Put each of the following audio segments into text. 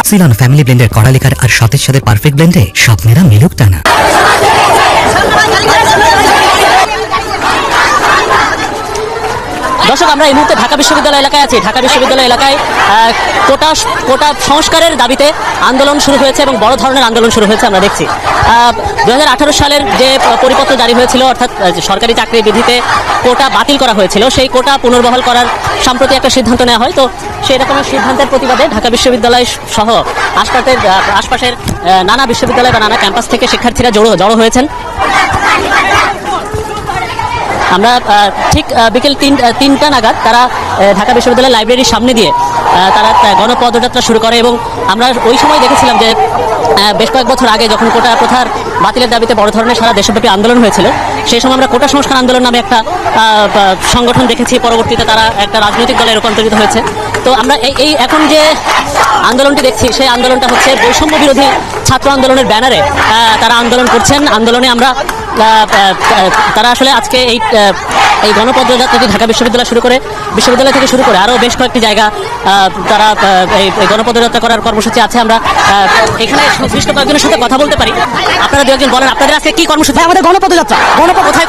Ceylon family ব্লেন্ডের কড়া লেখার আর সতেজ সাথে পারফেক্ট ব্লেন্ডে স্বপ্নেরা মিলুক টানা। দর্শক, আমরা এই মুহূর্তে ঢাকা বিশ্ববিদ্যালয় এলাকায় আছি। ঢাকা বিশ্ববিদ্যালয় এলাকায় কোটা সংস্কারের দাবিতে আন্দোলন শুরু হয়েছে এবং বড় ধরনের আন্দোলন শুরু হয়েছে। আমরা দেখছি 2018 সালের যে পরিপত্র জারি হয়েছিল, অর্থাৎ সরকারি চাকরি বিধিতে কোটা বাতিল করা হয়েছিল, সেই কোটা পুনর্বহাল করার সম্প্রতি একটা সিদ্ধান্ত নেওয়া হয়। তো সেই রকমের সিদ্ধান্তের প্রতিবাদে ঢাকা বিশ্ববিদ্যালয় সহ আশপাশের নানা বিশ্ববিদ্যালয় বা নানা ক্যাম্পাস থেকে শিক্ষার্থীরা জড়ো হয়েছেন। আমরা ঠিক বিকেল 3টা নাগাদ তারা ঢাকা বিশ্ববিদ্যালয় লাইব্রেরির সামনে দিয়ে তারা গণপদযাত্রা শুরু করে এবং আমরা ওই সময় দেখেছিলাম যে বেশ কয়েক বছর আগে যখন কোটা প্রথার বাতিলের দাবিতে বড় ধরনের সারা দেশব্যাপী আন্দোলন হয়েছিল, সেই সময় আমরা কোটা সংস্কার আন্দোলন নামে একটা সংগঠন দেখেছি। পরবর্তীতে তারা একটা রাজনৈতিক দলে রূপান্তরিত হয়েছে। তো আমরা এই এখন যে আন্দোলনটি দেখছি, সেই আন্দোলনটা হচ্ছে বৈষম্য বিরোধী ছাত্র আন্দোলনের ব্যানারে তারা আন্দোলন করছেন। আন্দোলনে আমরা তারা আসলে আজকে এই গণপদযাত্রাটি ঢাকা বিশ্ববিদ্যালয় থেকে শুরু করে আরও বেশ কয়েকটি জায়গা তারা এই গণপদযাত্রা করার কর্মসূচি আছে। আমরা এখানে সংশ্লিষ্ট কয়েকজনের সাথে কথা বলতে পারি। আপনারা দু একজন বলেন, আপনাদের আজকে কি কর্মসূচি? আমাদের গণপদযাত্রা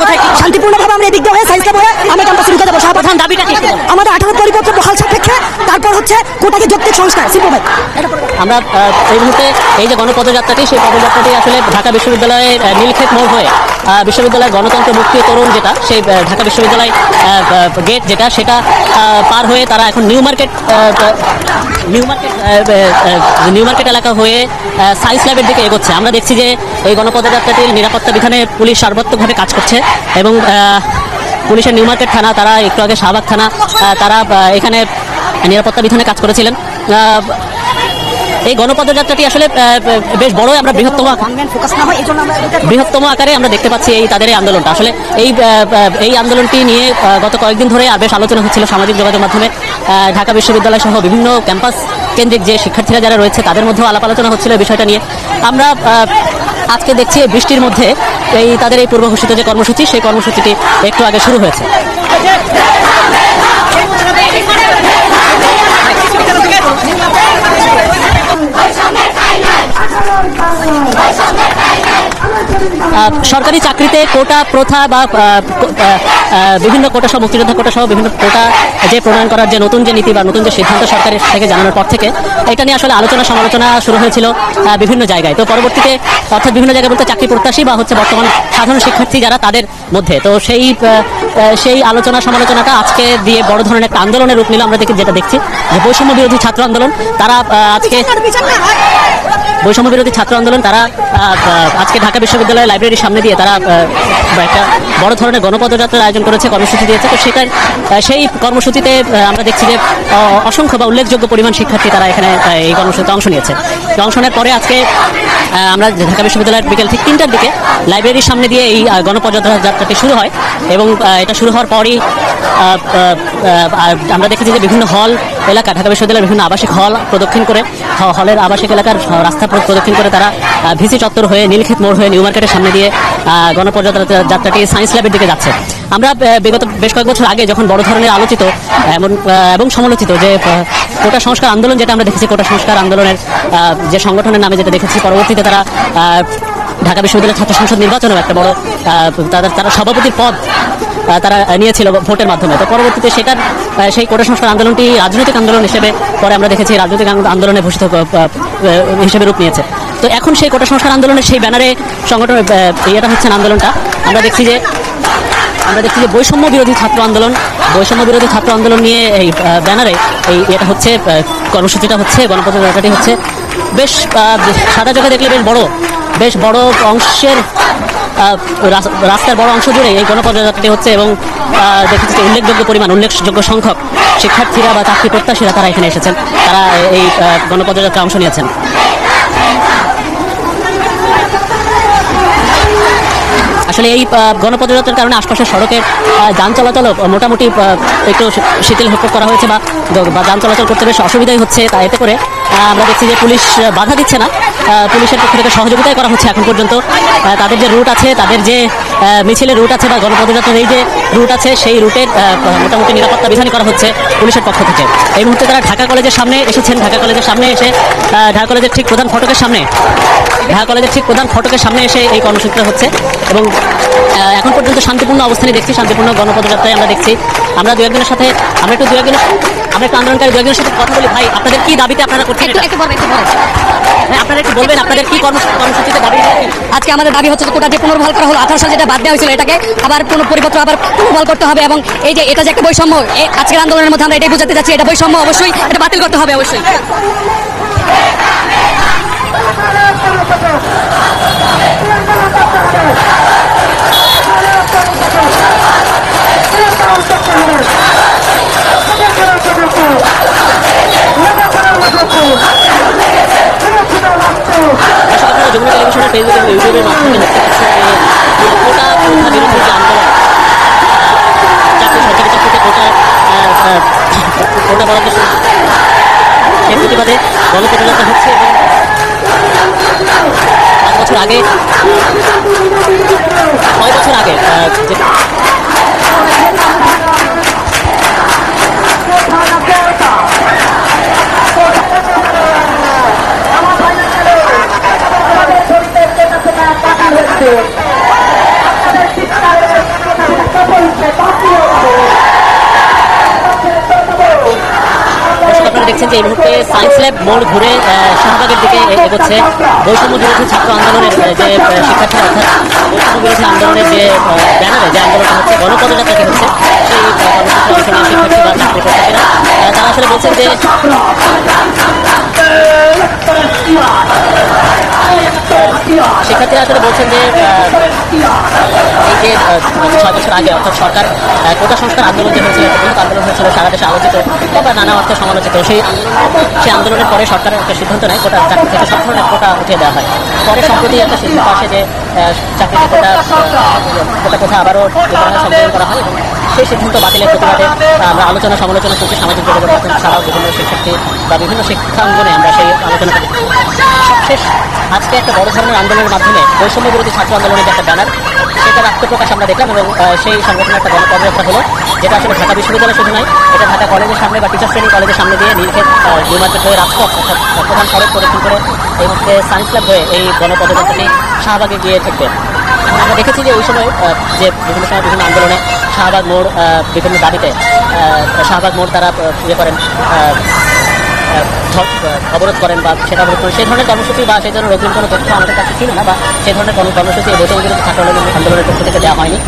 কোথায় শান্তিপূর্ণভাবে আমরা এদিক দিয়ে সায়েন্স ল্যাব হয়ে আমরা ক্যাম্পাসে ঢুকে যাবো। প্রধান দাবিটা কি? আমাদের 18 পরিপত্র বহাল সাপেক্ষে, তারপর হচ্ছে কোটাকে যৌক্তিক সংস্কার। আমরা এই মুহূর্তে এই যে গণপদযাত্রাটি, সেই পদযাত্রাটি আসলে ঢাকা বিশ্ববিদ্যালয়ের নীলক্ষেত মোড় হয়ে বিশ্ববিদ্যালয়ের গণতন্ত্র মুক্তি তরুণ যেটা, সেই ঢাকা বিশ্ববিদ্যালয় গেট যেটা, সেটা পার হয়ে তারা এখন নিউ মার্কেট এলাকা হয়ে সায়েন্স ল্যাবের দিকে এগোচ্ছে। আমরা দেখছি যে এই গণপদযাত্রাটির নিরাপত্তা বিধানে পুলিশ সর্বাত্মকভাবে কাজ করছে এবং পুলিশের নিউ মার্কেট থানা, তারা একটু আগে শাহবাগ থানা, তারা এখানে নিরাপত্তা বিধানে কাজ করেছিলেন। এই গণপদযাত্রাটি আসলে বেশ বড়, আমরা বৃহত্তম আকারে আমরা দেখতে পাচ্ছি এই তাদের এই আন্দোলনটা। আসলে এই আন্দোলনটি নিয়ে গত কয়েকদিন ধরে আর বেশ আলোচনা হচ্ছিল সামাজিক যোগাযোগ মাধ্যমে। ঢাকা বিশ্ববিদ্যালয় সহ বিভিন্ন ক্যাম্পাস কেন্দ্রিক যে শিক্ষার্থীরা যারা রয়েছে তাদের মধ্যেও আলাপ আলোচনা হচ্ছিল এই বিষয়টা নিয়ে। আমরা আজকে দেখছি বৃষ্টির মধ্যে তাদের এই পূর্ব ঘোষিত যে কর্মসূচি, সেই কর্মসূচিটি একটু আগে শুরু হয়েছে। সরকারি চাকরিতে কোটা প্রথা বা বিভিন্ন কোটা সহ, মুক্তিযোদ্ধা কোটা সহ বিভিন্ন কোটা যে প্রণয়ন করার যে নতুন যে নীতি বা নতুন যে সিদ্ধান্ত সরকারের থেকে জানানোর পর থেকে এটা নিয়ে আসলে আলোচনা সমালোচনা শুরু হয়েছিল বিভিন্ন জায়গায়। তো পরবর্তীতে অর্থাৎ বিভিন্ন জায়গায় বলতে চাকরি প্রত্যাশী বা হচ্ছে বর্তমান সাধারণ শিক্ষার্থী যারা, তাদের মধ্যে তো সেই আলোচনা সমালোচনাটা আজকে দিয়ে বড় ধরনের একটা আন্দোলনের রূপ নিল। আমরা যেটা দেখছি যে বৈষম্য বিরোধী ছাত্র আন্দোলন, তারা আজকে ঢাকা বিশ্ববিদ্যালয়ের লাইব্রেরির সামনে দিয়ে তারা একটা বড় ধরনের গণপদযাত্রার আয়োজন করেছে, কর্মসূচি দিয়েছে। তো সেই কর্মসূচিতে আমরা দেখছি যে অসংখ্য বা উল্লেখযোগ্য পরিমাণ শিক্ষার্থী তারা এখানে এই কর্মসূচিতে অংশ নিয়েছে। অংশ নেওয়ার পরে আজকে আমরা ঢাকা বিশ্ববিদ্যালয়ের বিকেল ঠিক 3টার দিকে লাইব্রেরির সামনে দিয়ে এই গণপদযাত্রাটি শুরু হয় এবং এটা শুরু হওয়ার পরই আমরা দেখেছি যে বিভিন্ন হল এলাকা, ঢাকা বিশ্ববিদ্যালয়ের বিভিন্ন আবাসিক হল প্রদক্ষিণ করে, হলের আবাসিক এলাকার রাস্তা প্রদক্ষিণ করে তারা ভিসি চত্বর হয়ে নীলক্ষেত মোড় হয়ে নিউ মার্কেটের সামনে দিয়ে গণপদযাত্রাটি সায়েন্স ল্যাবের দিকে যাচ্ছে। আমরা বিগত বেশ কয়েক বছর আগে যখন বড় ধরনের আলোচিত এবং সমালোচিত যে কোটা সংস্কার আন্দোলন, যেটা আমরা দেখেছি, কোটা সংস্কার আন্দোলনের যে সংগঠনের নামে যেটা দেখেছি, পরবর্তীতে তারা ঢাকা বিশ্ববিদ্যালয় ছাত্র সংসদ নির্বাচনেও একটা বড় তারা সভাপতির পদ তারা নিয়েছিল ভোটের মাধ্যমে। তো পরবর্তীতে সেই কোটা সংস্কার আন্দোলনটি রাজনৈতিক আন্দোলন হিসেবে পরে আমরা দেখেছি রাজনৈতিক আন্দোলনে ঘোষিত হিসেবে রূপ নিয়েছে। তো এখন সেই কোটা সংস্কার আন্দোলনের সেই ব্যানারে সংগঠনের এটা হচ্ছে আন্দোলনটা। আমরা দেখছি যে বৈষম্য বিরোধী ছাত্র আন্দোলন নিয়ে এই ব্যানারে এটা হচ্ছে কর্মসূচিটা হচ্ছে, গণপদযাত্রাটি হচ্ছে বেশ সাদা চোখে দেখলে বেশ বড় অংশের রাস্তার বড় অংশ জুড়ে এই গণপদযাত্রাটি হচ্ছে এবং দেখেছি যে উল্লেখযোগ্য সংখ্যক শিক্ষার্থীরা বা চাকরি প্রত্যাশীরা তারা এখানে এসেছেন, তারা এই গণপদযাত্রায় অংশ নিয়েছেন। আসলে এই গণপদযাত্রার কারণে আশপাশের সড়কের যান চলাচলও মোটামুটি একটু শিথিল করা হয়েছে বা বা যান চলাচল করতে বেশ অসুবিধাই হচ্ছে। তাই এতে করে আমরা দেখছি যে পুলিশ বাধা দিচ্ছে না, পুলিশের পক্ষ থেকে সহযোগিতাই করা হচ্ছে এখন পর্যন্ত। তাদের যে রুট আছে, তাদের যে মিছিলের রুট আছে বা গণপদযাত্রার এই যে রুট আছে, সেই রুটের মোটামুটি নিরাপত্তা বিধান করা হচ্ছে পুলিশের পক্ষ থেকে। এই মুহূর্তে তারা ঢাকা কলেজের সামনে এসেছেন। ঢাকা কলেজের সামনে এসে ঢাকা কলেজের ঠিক প্রধান ফটকের সামনে এসে এই কর্মসূচিটা হচ্ছে এবং এখন পর্যন্ত শান্তিপূর্ণ অবস্থানে দেখছি, শান্তিপূর্ণ গণপদযাত্রায় আমরা দেখছি। আমরা একটু আন্দোলনকারী দু একজনের সাথে কথা বলি। ভাই, আপনাদের কি দাবিতে আপনারা করছেন? আপনারা একটু বলবেন আপনাদের কি কর্মসূচিতে দাবি? আজকে আমাদের দাবি হচ্ছে যে কোটা যে পুনর্বহাল করা হলো, 18 সালে যেটা বাদ দেওয়া হয়েছিল এটাকে আবার পরিপত্র আবার পুনর্বহাল করতে হবে এবং এই যে এটা যে একটা বৈষম্য, আজকের আন্দোলনের মধ্যে আমরা এটাই বোঝাতে যাচ্ছি, এটা বৈষম্য, অবশ্যই এটা বাতিল করতে হবে অবশ্যই। যমুনা টেলিভিশনের ফেসবুক এবং ইউটিউবের মাধ্যমে দেখতে পাচ্ছি যে কোটা প্রথা বিরোধী যে আন্দোলন, সরকারি চাকরিতে কোটা বরাদ্দ, সেই প্রতিবাদে গণপদযাত্রা হচ্ছে এবং 5 বছর আগে 6 বছর আগে আপনারা দেখছেন যে এই মুহূর্তে সায়েন্স ল্যাব মোড় ঘুরে শাহবাগের দিকে এগোচ্ছে বৈষম্য বিরোধী ছাত্র আন্দোলনের যে শিক্ষার্থীরা, অর্থাৎ বৈষম্য বিরোধী আন্দোলনের যে ব্যানারে যে আন্দোলনটা হচ্ছে, গণপদযাত্রাটি হচ্ছে, সেই কর্মসূচিতে অংশ নেওয়া শিক্ষার্থী বা ছাত্র প্রত্যাশীরা তারা আসলে বলছেন যে শিক্ষার্থীরা আসলে বলছেন যে এই যে 6 বছর আগে অর্থাৎ সরকার কোটা সংস্কার আন্দোলন যে হয়েছিল, আন্দোলন হয়েছিল সারা দেশে আলোচিত বা নানা অর্থে সমালোচিত, সেই আন্দোলনের পরে সরকারের একটা সিদ্ধান্ত নেয় কোটা চাকরি থেকে সব ধরনের কোটা উঠিয়ে দেওয়া হয়। পরে সম্প্রতি একটা সিদ্ধান্ত আসে যে চাকরিতে কোটা প্রথা আবারও সম্মেলন করা হয় এবং সেই সিদ্ধান্ত বাতিলের প্রতিবাদে আমরা আলোচনা সমালোচনা করছি সামাজিক যোগাযোগ ছাড়াও বিভিন্ন শিক্ষার্থী বা বিভিন্ন শিক্ষাঙ্গনে আমরা সেই আলোচনা করি। সবশেষ আজকে একটা বড় ধরনের আন্দোলনের মাধ্যমে বৈষম্য বিরোধী ছাত্র আন্দোলনের যে একটা ব্যানার, সেটার আত্মপ্রকাশ আমরা দেখলাম এবং সেই সংগঠনের একটা গণপদযাত্রা হলো, যেটা আসলে ঢাকা বিশ্ববিদ্যালয় শুধু নয়, এটা ঢাকা কলেজের সামনে বা টিচার্স ট্রেনিং কলেজের সামনে দিয়ে নীলক্ষেত নিউ মার্কেট হয়ে রাজপথ অর্থাৎ প্রধান সড়ক প্রদক্ষিণ করে এই মুহূর্তে সায়েন্স ল্যাব হয়ে এই গণপদযাত্রাটি শাহবাগে গিয়ে থাকবে। আমরা দেখেছি যে ওই সময় যে বিভিন্ন সময় বিভিন্ন আন্দোলনে শাহবাগ মোড় বিভিন্ন দাবিতে শাহবাগ মোড় তারা ইয়ে করেন, অবরোধ করেন বা সেটা অবরোধ করেন, সেই ধরনের কর্মসূচি বা সেই ধরনের নতুন কোনো তথ্য আমাদের কাছে ছিল না বা সেই ধরনের কোনো কর্মসূচি বৈষম্য বিরোধী ছাত্র আন্দোলনের পক্ষ থেকে দেওয়া হয়নি।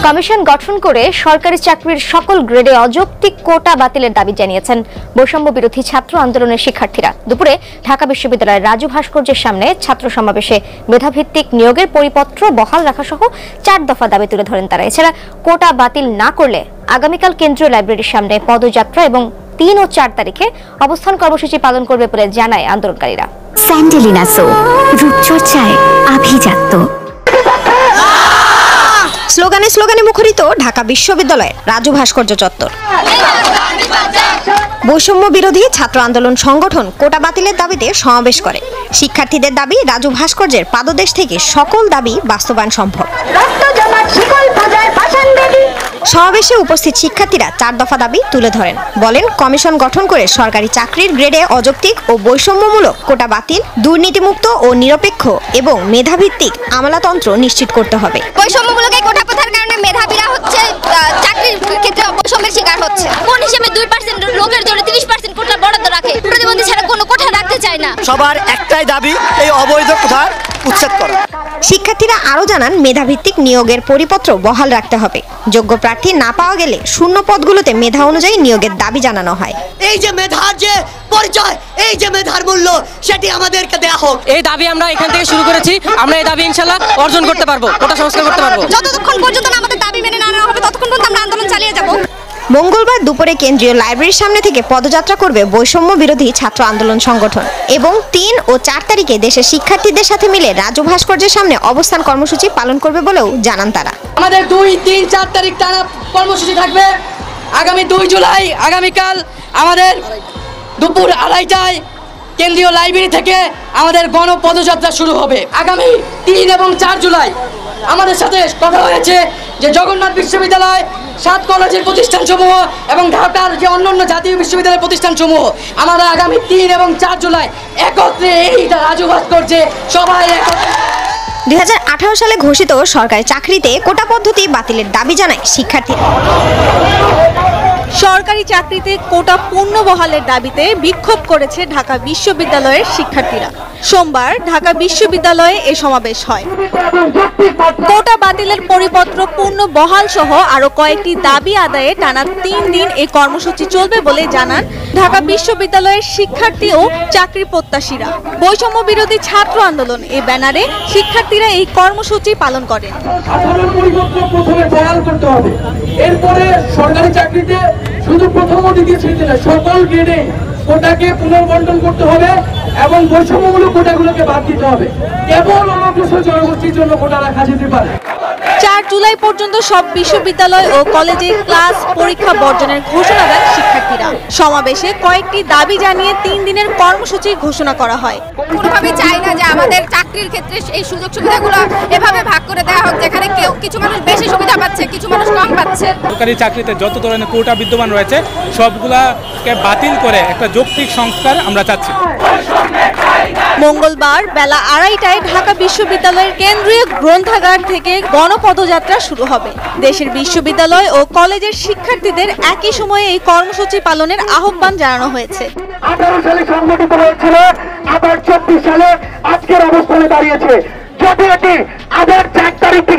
কমিশন গঠন করে সরকারি চাকরির সকল গ্রেডে অযৌক্তিক কোটা বাতিলের দাবি জানিয়েছেন বৈষম্য বিরোধী ছাত্র আন্দোলনের শিক্ষার্থীরা। দুপুরে ঢাকা বিশ্ববিদ্যালয়ের রাজু ভাস্কর্যের সামনে ছাত্র সমাবেশে মেধাভিত্তিক নিয়োগের পরিপত্র বহাল রাখা সহ 4 দফা দাবি তুলে ধরেন তারা। এছাড়া কোটা বাতিল না করলে আগামীকাল কেন্দ্রীয় লাইব্রেরির সামনে পদযাত্রা এবং 3 ও 4 তারিখে অবস্থান কর্মসূচি পালন করবে বলে জানায় আন্দোলনকারীরা। স্যান্ডেলিনা সো, রূপচর্চায় আভিজাত্য। স্লোগানে মুখরিত ঢাকা বিশ্ববিদ্যালয়ের রাজু ভাস্কর্য চত্বর। বৈষম্য বিরোধী ছাত্র আন্দোলন সংগঠন কোটা বাতিলের দাবিতে সমাবেশ করে। শিক্ষার্থীদের দাবি, রাজু ভাস্কর্যের পাদদেশ থেকে সকল দাবি বাস্তবায়ন সম্ভব। সমাবেশে উপস্থিত শিক্ষার্থীরা 4 দফা দাবি তুলে ধরেন। বলেন, কমিশন গঠন করে সরকারি চাকরির গ্রেডে অযৌক্তিক ও বৈষম্যমূলক কোটা বাতিল, দুর্নীতিমুক্ত ও নিরপেক্ষ এবং মেধাভিত্তিক আমলাতন্ত্র নিশ্চিত করতে হবে। বৈষম্যমূলক এই কোটা প্রথার কারণে মেধাবীরা হচ্ছে চাকরির ক্ষেত্রে বৈষম্যের শিকার হচ্ছে। কোন হিসেবে 2% লোকের জন্য 30% কোটা বরাদ্দ রাখে, প্রতিবন্ধী ছাড়া কোনো কোটা রাখতে চায় না। সবার একটাই দাবি, এই অবৈধ কোটার উচ্ছেদ করা। শিক্ষার্থীরা আরো জানান, মেধাভিত্তিক নিয়োগের পরিপত্র বহাল রাখতে হবে। যোগ্য প্রার্থী না পাওয়া গেলে শূন্য পদগুলোতে মেধা অনুযায়ী নিয়োগের দাবি জানানো হয়। এই যে মেধার যে পরিচয়, এই যে মেধার মূল্য, সেটি আমাদেরকে দেয়া হোক। এই দাবি আমরা এখান থেকে শুরু করেছি, আমরা এই দাবি ইনশাআল্লাহ অর্জন করতে পারবো, কোটা সংস্কার করতে পারবো। যতক্ষণ পর্যন্ত আমাদের দাবি মেনে না নেওয়া হবে ততক্ষণ পর্যন্ত আমরা আন্দোলন চালিয়ে যাব। মঙ্গলবার দুপুরে কেন্দ্রীয় লাইব্রেরির সামনে থেকে পদযাত্রা করবে বৈষম্য বিরোধী ছাত্র আন্দোলন সংগঠন এবং 3 ও 4 তারিখে দেশের শিক্ষার্থীদের সাথে মিলে রাজু ভাস্কর্যের সামনে অবস্থান কর্মসূচি পালন করবে বলেও জানান তারা। আমাদের 2, 3, 4 তারিখ টানা কর্মসূচি থাকবে। আগামী 2 জুলাই আগামীকাল আমাদের দুপুর 2:30টায় কেন্দ্রীয় লাইব্রেরি থেকে আমাদের গণপদযাত্রা শুরু হবে। আগামী 3 এবং 4 জুলাই আমাদের সাথে কথা হয়েছে যে জগন্নাথ বিশ্ববিদ্যালয়, 7 কলেজের প্রতিষ্ঠানসমূহ এবং ঢাকার যে অন্যান্য জাতীয় বিশ্ববিদ্যালয়ের প্রতিষ্ঠানসমূহ আমরা আগামী 3 এবং 4 জুলাই একত্রে এই রাজু ভাস্কর্যে সবাই একত্রে 2018 সালে ঘোষিত সরকারি চাকরিতে কোটা পদ্ধতি বাতিলের দাবি জানায় শিক্ষার্থীরা। সরকারি চাকরিতে কোটা পূর্ণ বহালের দাবিতে বিক্ষোভ করেছে ঢাকা বিশ্ববিদ্যালয়ের শিক্ষার্থীরা। সোমবার ঢাকা বিশ্ববিদ্যালয়ে এ সমাবেশ হয়। কোটা বাতিলের পরিপত্র পূর্ণ বহাল সহ আরো কয়েকটি দাবি আদায়ে টানা 3 দিন এই কর্মসূচি চলবে বলে জানান ঢাকা বিশ্ববিদ্যালয়ের শিক্ষার্থী ও চাকরি প্রত্যাশীরা। বৈষম্য বিরোধী ছাত্র আন্দোলন এই ব্যানারে শিক্ষার্থীরা এই কর্মসূচি পালন করেন। প্রথমে বহাল করতে হবে, এরপরে সরকারি চাকরিতে শুধু প্রথম ও দ্বিতীয় শ্রেণীতে সকল গ্রেডে কোটাকে পুনর্বন্টন করতে হবে এবং বৈষম্যমূলক কোটাগুলোকে বাদ দিতে হবে। কেবল অনগ্রসর জনগোষ্ঠীর জন্য কোটা রাখা যেতে পারে। 4 জুলাই পর্যন্ত সব বিশ্ববিদ্যালয় ও কলেজে ক্লাস পরীক্ষা বর্জনের ঘোষণা দেন শিক্ষার্থীরা। সমাবেশে কয়েকটি দাবি জানিয়ে 3 দিনের কর্মসূচি ঘোষণা করা হয়। কোনোভাবে চাই না যে আমাদের চাকরির ক্ষেত্রে এই সুযোগ সুবিধাগুলো এভাবে ভাগ করে দেওয়া হোক, যেখানে কিছু মানুষ বেশি সুবিধা পাচ্ছে, কিছু মানুষ কম পাচ্ছে। সরকারি চাকরিতে যত ধরনের কোটা বিদ্যমান রয়েছে সবগুলাকে বাতিল করে একটা যৌক্তিক সংস্কার আমরা চাচ্ছি। মঙ্গলবার বেলা 2:30টায় ঢাকা বিশ্ববিদ্যালয়ের কেন্দ্রীয় গ্রন্থাগার থেকে গণপদযাত্রা শুরু হবে। দেশের বিশ্ববিদ্যালয় ও কলেজের শিক্ষার্থীদের একই সময়ে এই কর্মসূচি পালনের আহ্বান জানানো হয়েছে। 18 সালে সংগঠিত হয়েছিল, আবার 24 সালে আজকের অবস্থানে দাঁড়িয়েছে। যদি এটি আবার 4 তারিখ থেকে